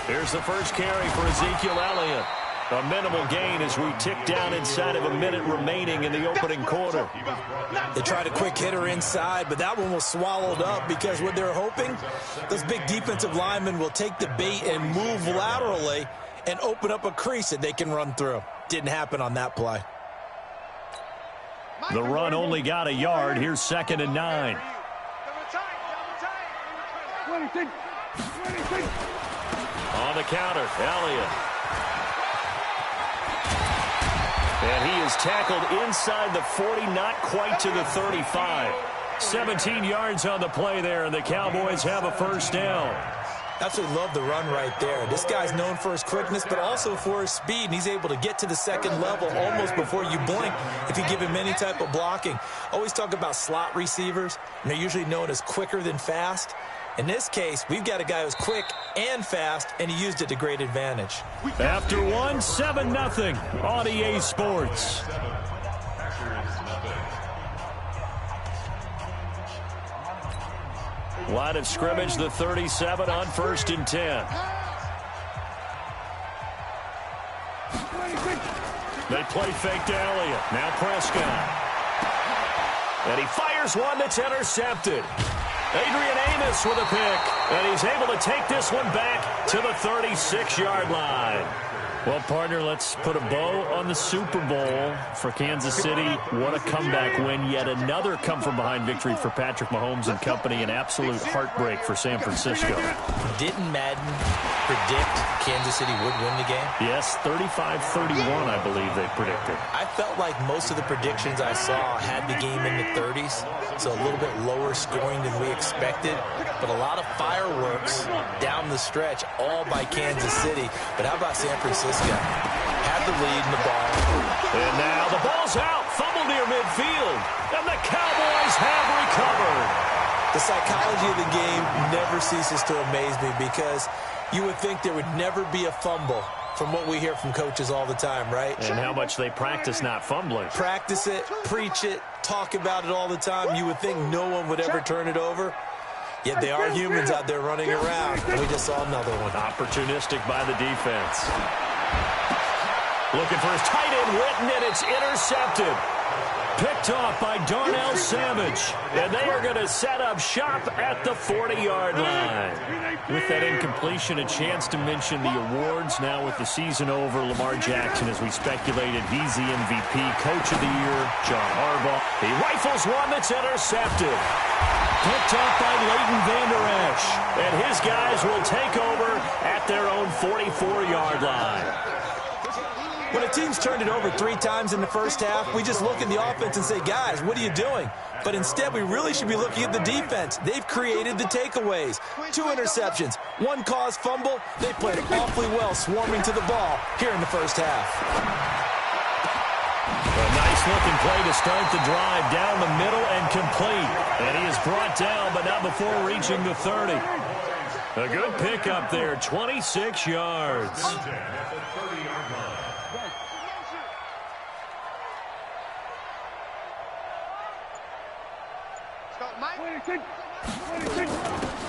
Here's the first carry for Ezekiel Elliott. A minimal gain as we tick down inside of a minute remaining in the opening quarter. They tried a quick hitter inside, but that one was swallowed up because what they're hoping, those big defensive linemen will take the bait and move laterally and open up a crease that they can run through. Didn't happen on that play. The run only got a yard. Here's 2nd and 9. On the counter, Elliott. And he is tackled inside the 40, not quite to the 35. 17 yards on the play there, and the Cowboys have a first down. Absolutely love the run right there. This guy's known for his quickness, but also for his speed, and he's able to get to the second level almost before you blink if you give him any type of blocking. Always talk about slot receivers, and they're usually known as quicker than fast. In this case, we've got a guy who's quick and fast, and he used it to great advantage. After one, 7-0 on EA Sports. Line of scrimmage, the 37 on 1st and 10. They play fake to Elliott. Now Prescott. And he fires one that's intercepted. Adrian Amos with a pick. And he's able to take this one back to the 36-yard line. Well, partner, let's put a bow on the Super Bowl for Kansas City. What a comeback win. Yet another come-from-behind victory for Patrick Mahomes and company. An absolute heartbreak for San Francisco. Didn't Madden predict Kansas City would win the game? Yes, 35-31, I believe they predicted. I felt like most of the predictions I saw had the game in the 30s, so a little bit lower scoring than we expected. But a lot of fireworks down the stretch, all by Kansas City. But how about San Francisco? Had the lead in the ball. And now the ball's out. Fumble near midfield. And the Cowboys have recovered. The psychology of the game never ceases to amaze me because you would think there would never be a fumble from what we hear from coaches all the time, right? And how much they practice not fumbling. Practice it, preach it, talk about it all the time. You would think no one would ever turn it over. Yet they are humans out there running around. And we just saw another one. Opportunistic by the defense. Looking for his tight end, Witten, and it's intercepted. Picked off by Darnell Savage. And they are going to set up shop at the 40-yard line. With that incompletion, a chance to mention the awards. Now with the season over, Lamar Jackson, as we speculated, he's the MVP. Coach of the year, John Harbaugh. He rifles one that's intercepted. Picked off by Leighton Vander Esch. And his guys will take over at their own 44-yard line. When a team's turned it over 3 times in the first half, we just look at the offense and say, guys, what are you doing? But instead, we really should be looking at the defense. They've created the takeaways. 2 interceptions, 1 caused fumble. They played awfully well swarming to the ball here in the first half. A nice-looking play to start the drive down the middle and complete. And he is brought down, but not before reaching the 30. A good pickup there, 26 yards.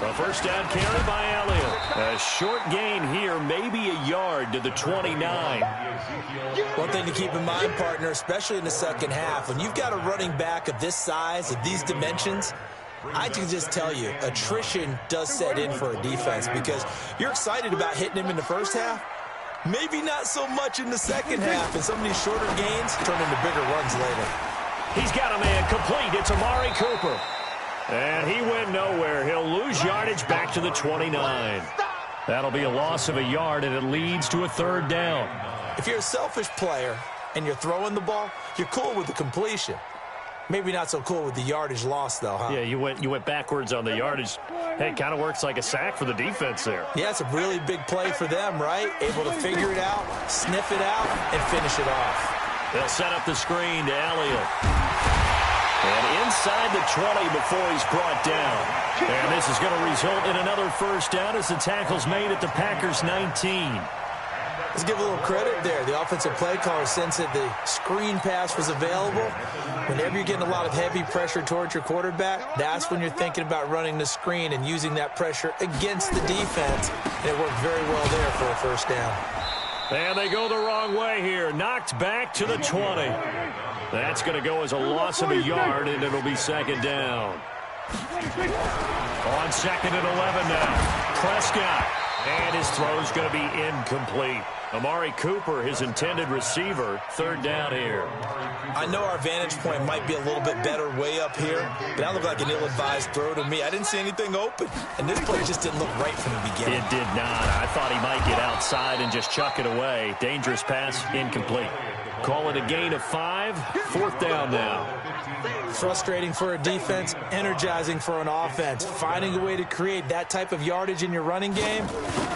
A first down carry by Elliott. A short gain here, maybe a yard to the 29. One thing to keep in mind, partner, especially in the second half, when you've got a running back of this size, of these dimensions, I can just tell you, attrition does set in for a defense because you're excited about hitting him in the first half. Maybe not so much in the second half, and some of these shorter gains turn into bigger runs later. He's got a man complete. It's Amari Cooper. And he went nowhere. He'll lose yardage back to the 29. That'll be a loss of a yard, and it leads to a 3rd down. If you're a selfish player and you're throwing the ball, you're cool with the completion. Maybe not so cool with the yardage loss, though, huh? Yeah, you went backwards on the yardage. Hey, it kind of works like a sack for the defense there. Yeah, it's a really big play for them, right? Able to figure it out, sniff it out, and finish it off. They'll set up the screen to Elliott. And inside the 20 before he's brought down. And this is going to result in another first down as the tackle's made at the Packers' 19. Let's give a little credit there. The offensive play caller sensed that the screen pass was available. Whenever you're getting a lot of heavy pressure towards your quarterback, that's when you're thinking about running the screen and using that pressure against the defense. And it worked very well there for a first down. And they go the wrong way here. Knocked back to the 20. That's going to go as a loss of a yard, and it'll be second down. On second and 11 now. Prescott. And his throw's going to be incomplete. Amari Cooper, his intended receiver, third down here. I know our vantage point might be a little bit better way up here, but that looked like an ill-advised throw to me. I didn't see anything open, and this play just didn't look right from the beginning. It did not. I thought he might get outside and just chuck it away. Dangerous pass, incomplete. Call it a gain of 5, fourth down now. Frustrating for a defense, energizing for an offense. Finding a way to create that type of yardage in your running game,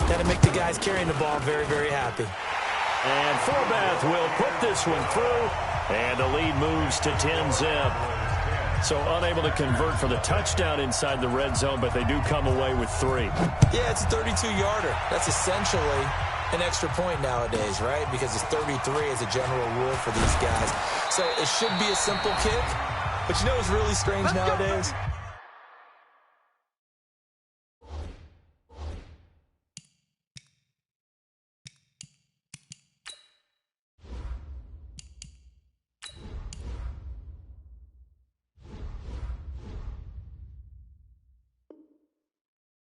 that'll make the guys carrying the ball very, very happy. And Forbath will put this one through, and the lead moves to 10-zip. So unable to convert for the touchdown inside the red zone, but they do come away with 3. Yeah, it's a 32-yarder. That's essentially an extra point nowadays, right? Because it's 33 as a general rule for these guys. So it should be a simple kick. But you know what's really strange nowadays?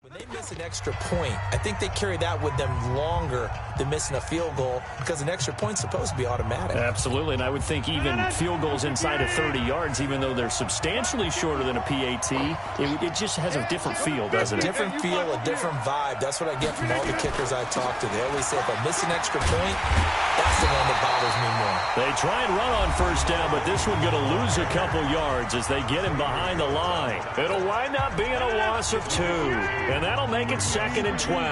When they miss an extra point, I think they carry that with them longer than missing a field goal because an extra point's supposed to be automatic. Absolutely, and I would think even field goals inside of 30 yards, even though they're substantially shorter than a PAT, it just has a different feel, doesn't it? A different feel, a different vibe. That's what I get from all the kickers I talk to. They always say if I miss an extra point, that's the one that bothers me more. They try and run on first down, but this one going to lose a couple yards as they get him behind the line. It'll wind up being a loss of 2, and that'll make it second and 12.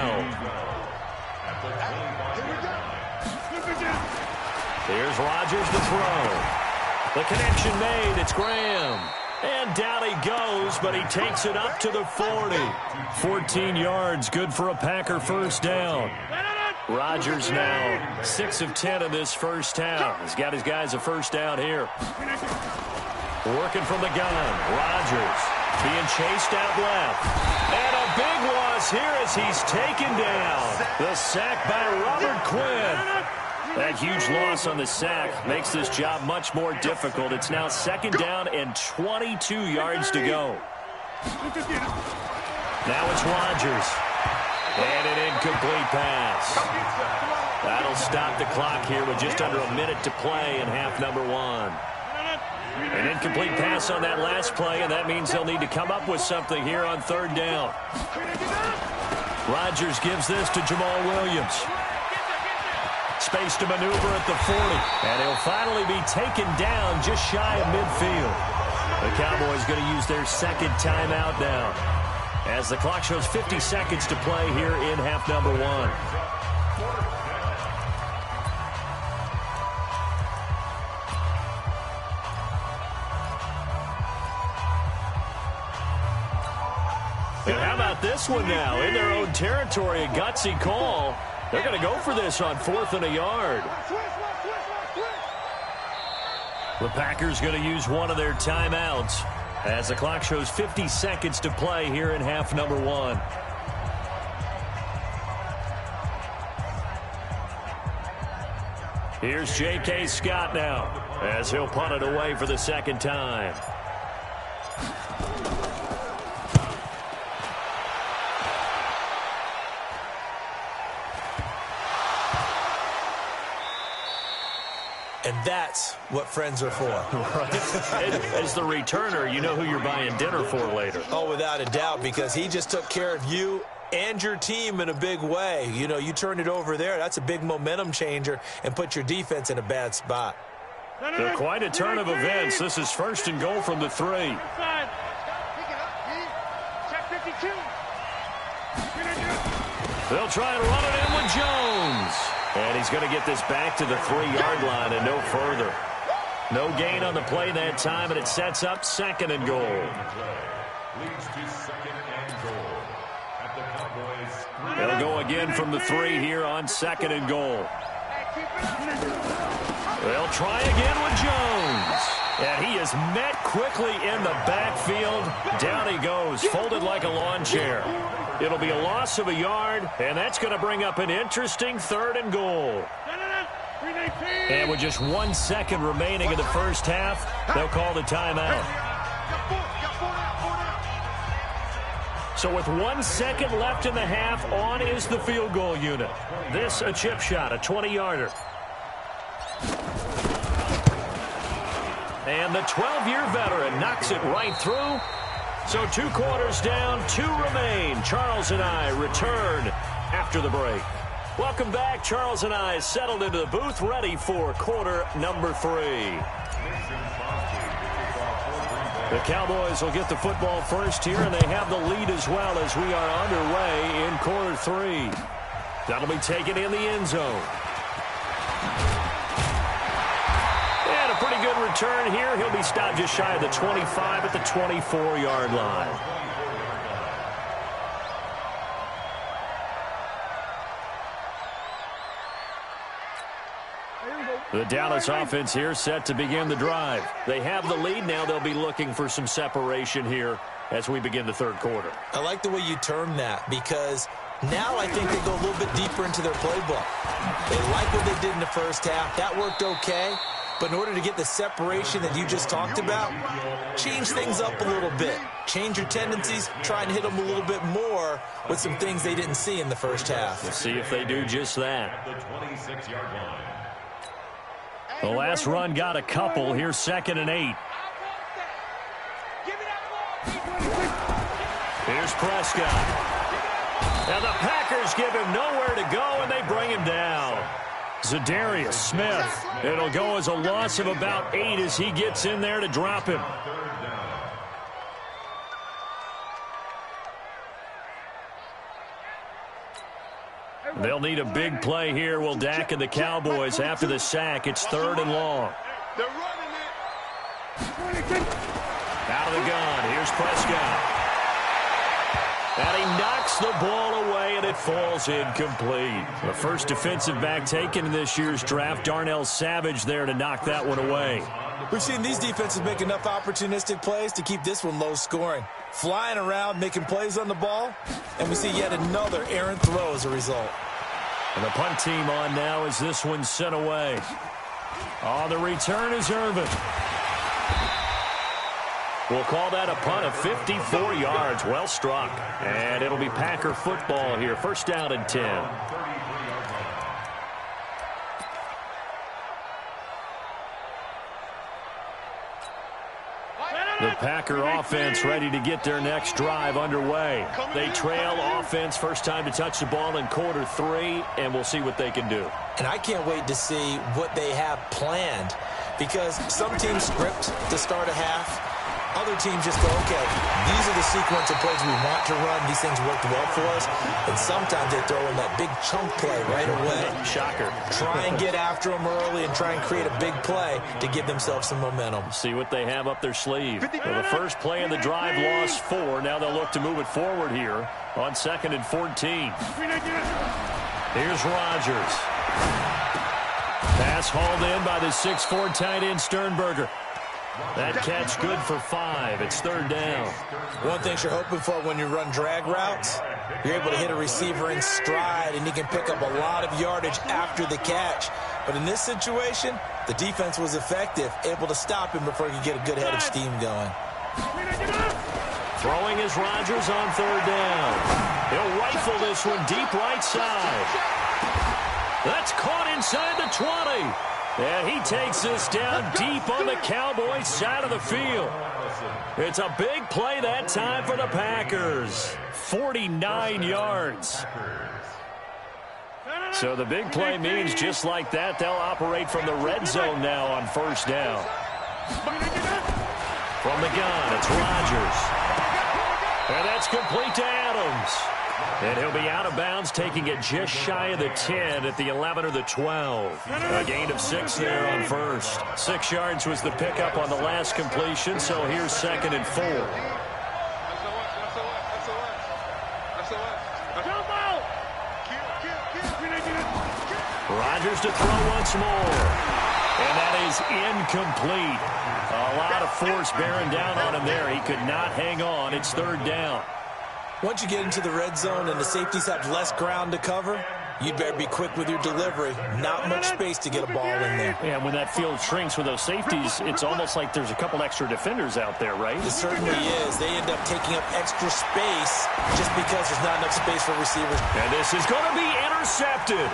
Here's Rodgers to throw. The connection made. It's Graham. And down he goes, but he takes it up to the 40. 14 yards, good for a Packer first down. Rodgers now 6 of 10 in this first half. He's got his guys a first down here. Working from the gun. Rodgers being chased out left. And a big loss here as he's taken down. The sack by Robert Quinn. That huge loss on the sack makes this job much more difficult. It's now second down and 22 yards to go. Now it's Rodgers. And an incomplete pass. That'll stop the clock here with just under a minute to play in half number 1. An incomplete pass on that last play, and that means they'll need to come up with something here on third down. Rodgers gives this to Jamal Williams. Space to maneuver at the 40, and he'll finally be taken down just shy of midfield. The Cowboys going to use their second timeout now, as the clock shows 50 seconds to play here in half number 1. And how about this one now? In their own territory, a gutsy call. They're going to go for this on 4th and a yard. The Packers going to use one of their timeouts as the clock shows 50 seconds to play here in half number 1. Here's J.K. Scott now as he'll punt it away for the second time. And that's what friends are for. Right. As the returner, you know who you're buying dinner for later. Oh, without a doubt, because he just took care of you and your team in a big way. You know, you turned it over there. That's a big momentum changer and put your defense in a bad spot. So quite a turn of events. This is first and goal from the 3. They'll try and run it in with Jones. And he's going to get this back to the 3-yard line and no further. No gain on the play that time, and it sets up second and goal. They'll go again from the 3 here on second and goal. They'll try again with Jones. And he is met quickly in the backfield. Down he goes, folded like a lawn chair. It'll be a loss of a yard, and that's going to bring up an interesting 3rd and goal. And with just 1 second remaining in the first half, they'll call the timeout. So with 1 second left in the half, on is the field goal unit. This a chip shot, a 20-yarder. And the 12-year veteran knocks it right through. So 2 quarters down, 2 remain. Charles and I return after the break. Welcome back. Charles and I settled into the booth, ready for quarter number 3. The Cowboys will get the football first here, and they have the lead as well as we are underway in quarter 3. That'll be taken in the end zone. And a pretty good return here. He'll be stopped just shy of the 25 at the 24-yard line. The Dallas offense here set to begin the drive. They have the lead now. They'll be looking for some separation here as we begin the 3rd quarter. I like the way you term that, because now I think they go a little bit deeper into their playbook. They like what they did in the first half. That worked okay. But in order to get the separation that you just talked about, change things up a little bit. Change your tendencies. Try and hit them a little bit more with some things they didn't see in the first half. We'll see if they do just that. The last run got a couple. Here's 2nd and 8. Here's Prescott. And the Packers give him nowhere to go, and they bring him down. Zadarius Smith. It'll go as a loss of about 8 as he gets in there to drop him. They'll need a big play here. Will Dak and the Cowboys after the sack. It's 3rd and long. Out of the gun. Here's Prescott. And he knocks the ball away, and it falls incomplete. The first defensive back taken in this year's draft, Darnell Savage, there to knock that one away. We've seen these defenses make enough opportunistic plays to keep this one low scoring. Flying around, making plays on the ball, and we see yet another errant throw as a result. And the punt team on now as this one's sent away. On the return is Irvin. We'll call that a punt of 54 yards. Well struck. And it'll be Packer football here. 1st down and 10. The Packer offense ready to get their next drive underway. They trail offense, first time to touch the ball in quarter 3, and we'll see what they can do. And I can't wait to see what they have planned, because some teams script to start a half. Other teams just go, okay, these are the sequence of plays we want to run. These things worked well for us. And sometimes they throw in that big chunk play right away. Shocker. Try and get after them early and try and create a big play to give themselves some momentum. See what they have up their sleeve. Well, the first play of the drive lost 4. Now they'll look to move it forward here on 2nd and 14. Here's Rodgers. Pass hauled in by the 6'4" tight end Sternberger. That catch good for 5. It's 3rd down. One thing you're hoping for when you run drag routes, you're able to hit a receiver in stride, and he can pick up a lot of yardage after the catch. But in this situation, the defense was effective, able to stop him before he could get a good head of steam going. Throwing is Rodgers on 3rd down. He'll rifle this one deep right side. That's caught inside the 20. And he takes this down deep on the Cowboys side of the field. It's a big play that time for the Packers. 49 yards. So the big play means just like that, they'll operate from the red zone now on 1st down. From the gun, it's Rodgers. And that's complete to Adams. And he'll be out of bounds, taking it just shy of the 10 at the 11 or the 12. A gain of 6 there on 1st. 6 yards was the pickup on the last completion, so here's 2nd and 4. Rodgers to throw once more. And that is incomplete. A lot of force bearing down on him there. He could not hang on. It's third down. Once you get into the red zone and the safeties have less ground to cover, you'd better be quick with your delivery. Not much space to get a ball in there. Yeah, when that field shrinks with those safeties, it's almost like there's a couple extra defenders out there, right? It certainly is. They end up taking up extra space just because there's not enough space for receivers. And this is going to be intercepted.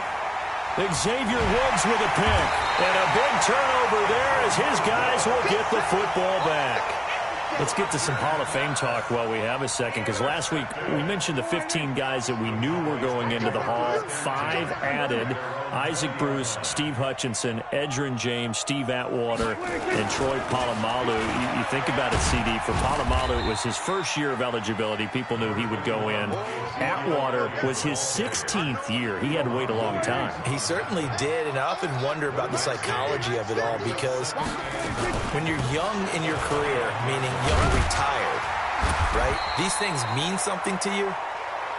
Xavier Woods with a pick. And a big turnover there as his guys will get the football back. Let's get to some Hall of Fame talk while we have a second, because last week we mentioned the 15 guys that we knew were going into the Hall. 5 added: Isaac Bruce, Steve Hutchinson, Edgerrin James, Steve Atwater, and Troy Polamalu. You think about it, CD. For Polamalu, it was his first year of eligibility. People knew he would go in. Atwater was his 16th year. He had to wait a long time. He certainly did, and I often wonder about the psychology of it all, because when you're young in your career, meaning young retired, right, these things mean something to you,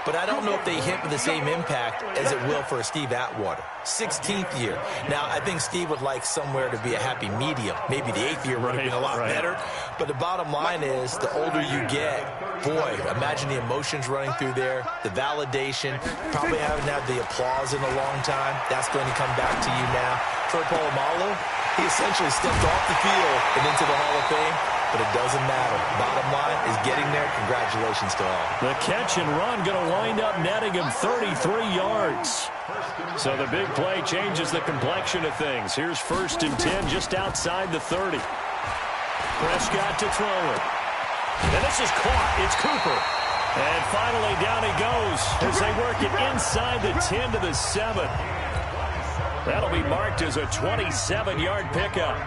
but I don't know if they hit with the same impact as it will for a Steve Atwater. 16th year. Now, I think Steve would like somewhere to be a happy medium. Maybe the 8th year would have been a lot better. But the bottom line is, the older you get, boy, imagine the emotions running through there, the validation, probably haven't had the applause in a long time. That's going to come back to you now. Troy Polamalu, he essentially stepped off the field and into the Hall of Fame. But it doesn't matter. Bottom line is getting there. Congratulations to all. The catch and run going to wind up netting him 33 yards. So the big play changes the complexion of things. Here's 1st and 10 just outside the 30. Prescott to throw it. And this is caught. It's Cooper. And finally down he goes as they work it inside the 10 to the 7. That'll be marked as a 27-yard pickup.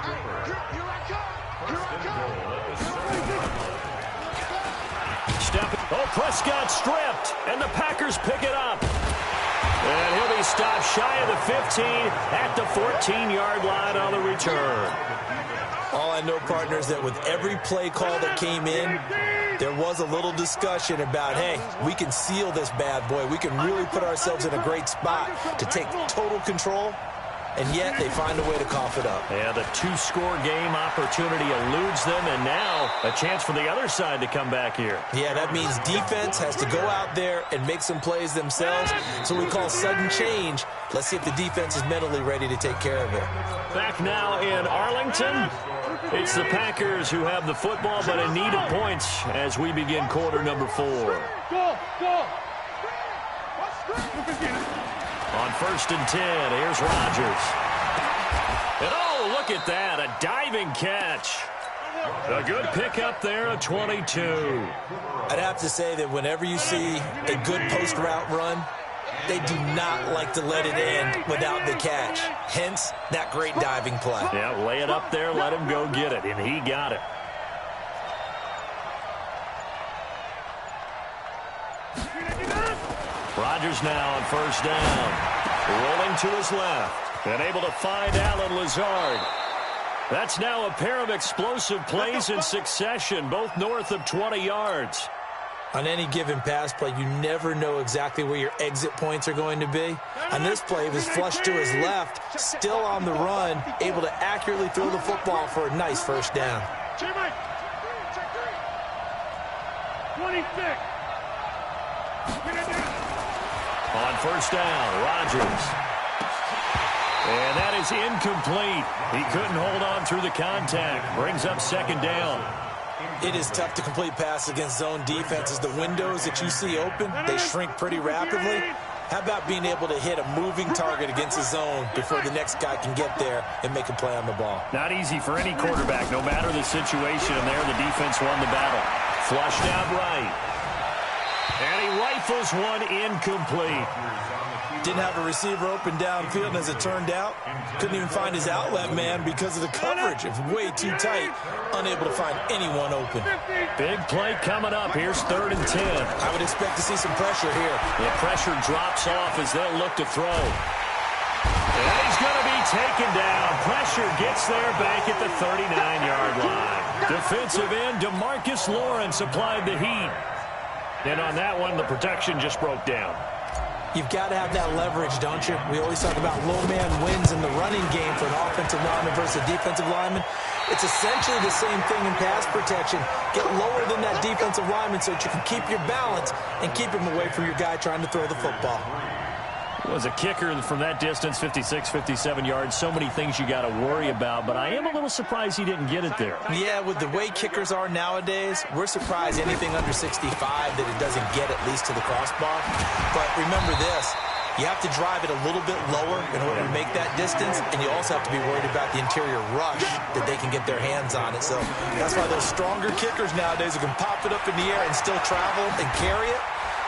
Oh, Prescott stripped, and the Packers pick it up. And he'll be stopped shy of the 15 at the 14-yard line on the return. All I know, partners, that with every play call that came in, there was a little discussion about, hey, we can seal this bad boy. We can really put ourselves in a great spot to take total control. And yet they find a way to cough it up. Yeah, the 2-score game opportunity eludes them, and now a chance for the other side to come back here. Yeah, that means defense has to go out there and make some plays themselves. So we call sudden change. Let's see if the defense is mentally ready to take care of it. Back now in Arlington, it's the Packers who have the football, but in need of points as we begin quarter number 4. Go! On 1st and 10, here's Rodgers. And oh, look at that, a diving catch. A good pickup there, a 22. I'd have to say that whenever you see a good post route run, they do not like to let it end without the catch. Hence, that great diving play. Yeah, lay it up there, let him go get it, and he got it. Rodgers now on 1st down. Rolling to his left. And able to find Alan Lazard. That's now a pair of explosive plays in succession, both north of 20 yards. On any given pass play, you never know exactly where your exit points are going to be. On this play, he was flushed to his left, still on the run, able to accurately throw the football for a nice 1st down. 26. On 1st down, Rodgers. And that is incomplete. He couldn't hold on through the contact. Brings up 2nd down. It is tough to complete passes against zone defenses. The windows that you see open, they shrink pretty rapidly. How about being able to hit a moving target against the zone before the next guy can get there and make a play on the ball? Not easy for any quarterback, no matter the situation. And there, the defense won the battle. Flushed out right. And he rifles one incomplete. Didn't have a receiver open downfield, and as it turned out, couldn't even find his outlet man because of the coverage. It was way too tight, unable to find anyone open. Big play coming up. Here's 3rd and 10. I would expect to see some pressure here. The pressure drops off as they'll look to throw. And he's going to be taken down. Pressure gets there back at the 39-yard line. Defensive end DeMarcus Lawrence applied the heat. And on that one, the protection just broke down. You've got to have that leverage, don't you? We always talk about low man wins in the running game for an offensive lineman versus a defensive lineman. It's essentially the same thing in pass protection. Get lower than that defensive lineman so that you can keep your balance and keep him away from your guy trying to throw the football. Was a kicker from that distance, 56, 57 yards. So many things you got to worry about, but I am a little surprised he didn't get it there. Yeah, with the way kickers are nowadays, we're surprised anything under 65 that it doesn't get at least to the crossbar. But remember this, you have to drive it a little bit lower in order to make that distance, and you also have to be worried about the interior rush that they can get their hands on it. So that's why those stronger kickers nowadays who can pop it up in the air and still travel and carry it,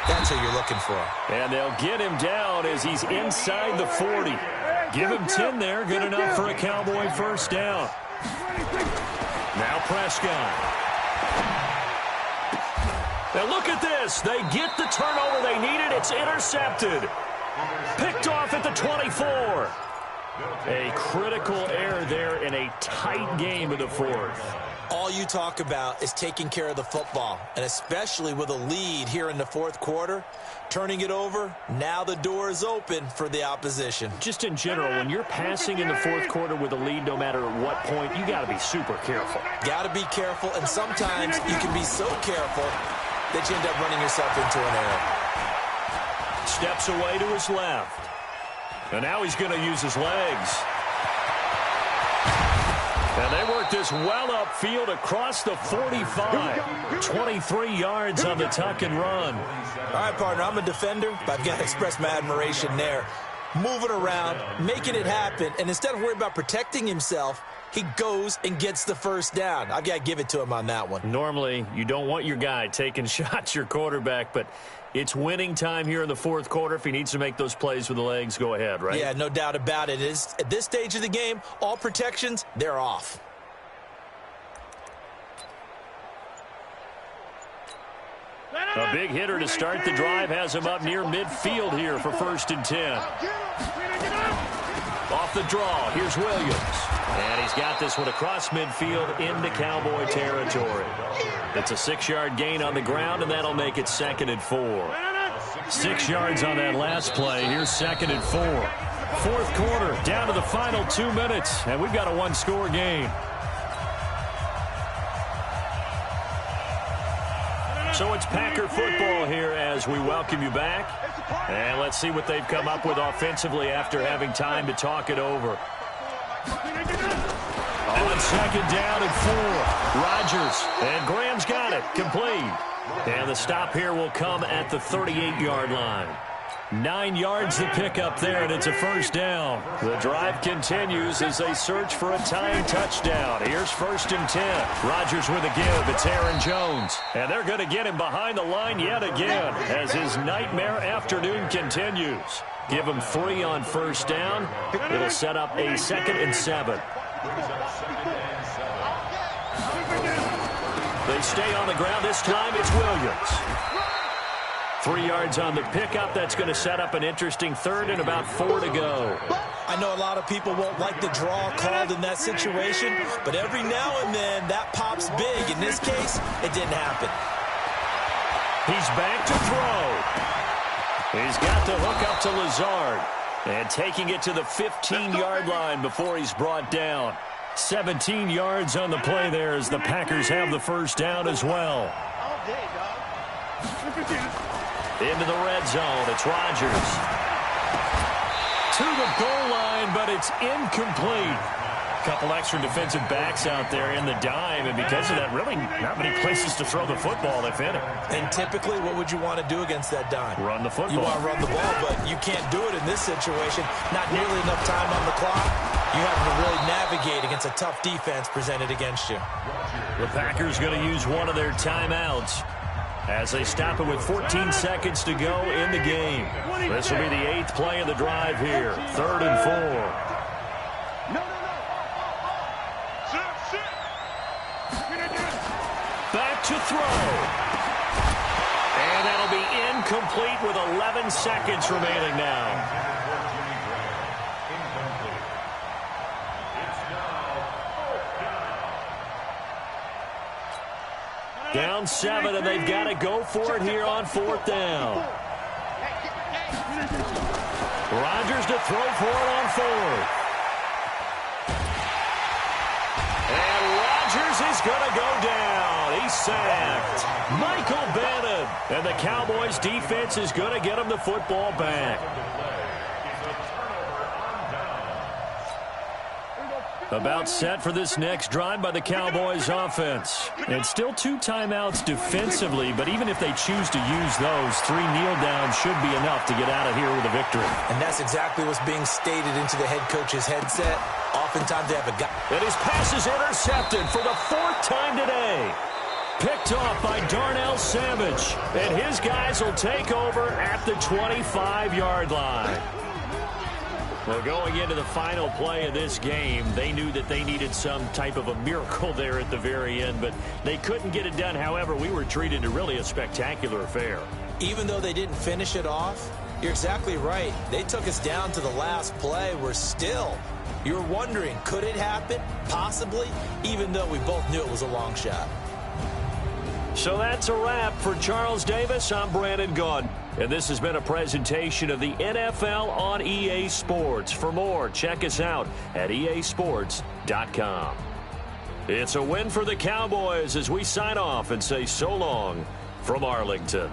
that's who you're looking for. And they'll get him down as he's inside the 40. Give him 10 there. Good enough for a Cowboy first down. Now Prescott. Now look at this. They get the turnover they needed. It's intercepted. Picked off at the 24. A critical error there in a tight game in the fourth. All you talk about is taking care of the football, and especially with a lead here in the fourth quarter, turning it over, now the door is open for the opposition. Just in general, when you're passing in the fourth quarter with a lead, no matter at what point, you got to be super careful. Got to be careful, and sometimes you can be so careful that you end up running yourself into an error. Steps away to his left. And now he's going to use his legs. And they work this well upfield across the 45. 23 yards on the tuck and run. All right, partner, I'm a defender, but I've got to express my admiration there. Moving around, making it happen, and instead of worrying about protecting himself, he goes and gets the first down. I've got to give it to him on that one. Normally, you don't want your guy taking shots, your quarterback, but it's winning time here in the fourth quarter. If he needs to make those plays with the legs, go ahead, right? Yeah, no doubt about it. At this stage of the game, all protections, they're off. A big hitter to start the drive has him up near midfield here for 1st and 10. Off the draw, here's Williams. And he's got this one across midfield into Cowboy territory. It's a 6-yard gain on the ground, and that'll make it 2nd and 4. 6 yards on that last play. Here's 2nd and 4. Fourth quarter, down to the final 2 minutes, and we've got a one-score game. So it's Packer football here as we welcome you back. And let's see what they've come up with offensively after having time to talk it over. On 2nd down and 4. Rodgers, and Graham's got it, complete. And the stop here will come at the 38-yard line. 9 yards to pick up there, and it's a first down. The drive continues as they search for a tying touchdown. Here's 1st and 10. Rodgers with a give. It's Aaron Jones. And they're going to get him behind the line yet again as his nightmare afternoon continues. Give him 3 on first down. It'll set up a 2nd and 7. They stay on the ground. This time it's Williams. 3 yards on the pickup. That's going to set up an interesting 3rd and about 4 to go. I know a lot of people won't like the draw called in that situation, but every now and then that pops big. In this case, it didn't happen. He's back to throw. He's got the hook up to Lazard. And taking it to the 15-yard line before he's brought down. 17 yards on the play there as the Packers have the first down as well. Into the red zone. It's Rodgers. To the goal line, but it's incomplete. Couple extra defensive backs out there in the dime, and because of that, really not many places to throw the football, if any. And typically, what would you want to do against that dime? Run the football. You want to run the ball, but you can't do it in this situation. Not nearly enough time on the clock. You have to really navigate against a tough defense presented against you. The Packers going to use one of their timeouts as they stop it with 14 seconds to go in the game. This will be the 8th play of the drive here. 3rd and 4. Back to throw. And that'll be incomplete with 11 seconds remaining now. Down 7, and they've got to go for it here on 4th down. goes to throw for it on fourth. And Rodgers is going to go down. He's sacked. Michael Bannon. And the Cowboys defense is going to get him the football back. About set for this next drive by the Cowboys offense. And still 2 timeouts defensively, but even if they choose to use those, 3 kneel downs should be enough to get out of here with a victory. And that's exactly what's being stated into the head coach's headset. Oftentimes they have a guy. And his pass is intercepted for the 4th time today. Picked off by Darnell Savage. And his guys will take over at the 25-yard line. Well, going into the final play of this game, they knew that they needed some type of a miracle there at the very end, but they couldn't get it done. However, we were treated to really a spectacular affair. Even though they didn't finish it off, you're exactly right. They took us down to the last play. You're wondering, could it happen? Possibly, even though we both knew it was a long shot. So that's a wrap for Charles Davis. I'm Brandon Gaudin. And this has been a presentation of the NFL on EA Sports. For more, check us out at easports.com. It's a win for the Cowboys as we sign off and say so long from Arlington.